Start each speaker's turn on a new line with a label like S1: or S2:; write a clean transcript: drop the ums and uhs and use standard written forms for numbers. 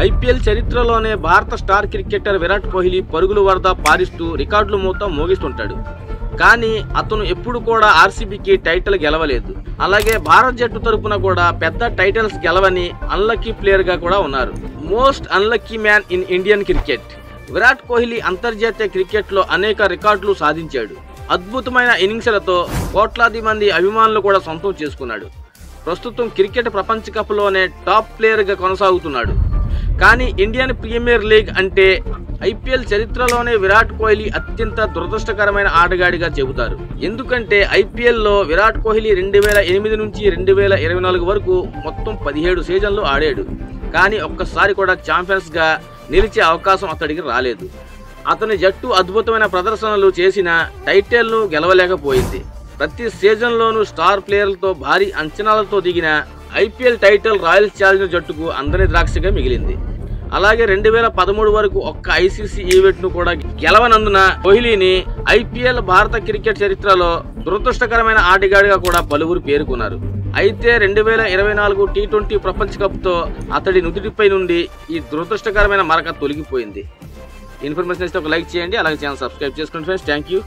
S1: IPL చరిత్రలోనే భారత star cricketer Virat Kohli పరుగుల వరద పారిస్తూ రికార్డులు మొత్తం మోగిస్తుంటాడు. కానీ అతను ఎప్పుడు కూడా ఆర్సీబీకి టైటిల్ గెలవలేదు. అలాగే భారత్ జట్టు తరపున కూడా పెద్ద టైటిల్స్ గెలవని అన్లక్కీ ప్లేయర్ గా కూడా ఉన్నారు. Most unlucky man in Indian cricket. Virat Kohli అంతర్జాతీయ క్రికెట్ లో అనేక రికార్డులు సాధించాడు. అద్భుతమైన ఇన్నింగ్స్లతో కోట్లాది మంది అభిమానులు కూడా సొంతం చేసుకున్నాడు. ప్రస్తుతం క్రికెట్ ప్రపంచ కప్ లోనే టాప్ ప్లేయర్ గా కొనసాగుతున్నాడు. కానీ ఇండియన్ ప్రీమియర్ లీగ్ అంటే ఐపీఎల్ చరిత్రలోనే విరాట్ కోహ్లీ అత్యంత దురదృష్టకరమైన ఆటగాడిగా చెబుతారు. ఎందుకంటే ఐపీఎల్లో విరాట్ కోహ్లీ 2008 నుంచి 2024 వరకు మొత్తం 17 సీజన్లు ఆడాడు. కానీ ఒక్కసారి కూడా ఛాంపియన్స్ గా నిలిచే అవకాశం అతడికి రాలేదు. అతని జట్టు అద్భుతమైన ప్రదర్శనలు చేసిన టైటిల్ను గెలవలేకపోయింది. ప్రతి సీజన్లోనూ స్టార్ ప్లేయర్లతో భారీ అంచనాలతో దిగిన ఐపీఎల్ టైటిల్ రాయల్ ఛాలెంజర్స్ జట్టుకు అందని ద్రాక్షగా మిగిలింది. అలాగే 2013 వరకు ఒక్క ఐసీసీ ఈవెంట్ ను కూడా గెలవనందున కోహ్లీని ఐపీఎల్ భారత క్రికెట్ చరిత్రలో దురదృష్టకరమైన ఆటగాడిగా కూడా పలువురు పేర్కొన్నారు. అయితే 2024 టీ20 ప్రపంచ కప్ తో అతడి నుదుటిపై నుండి ఈ దురదృష్టకరమైన మరక తొలగిపోయింది. ఇన్ఫర్మేషన్ ఇస్తే ఒక లైక్ చేయండి, అలాగే ఛానల్ సబ్స్క్రైబ్ చేసుకోండి ఫ్రెండ్స్. Thank you.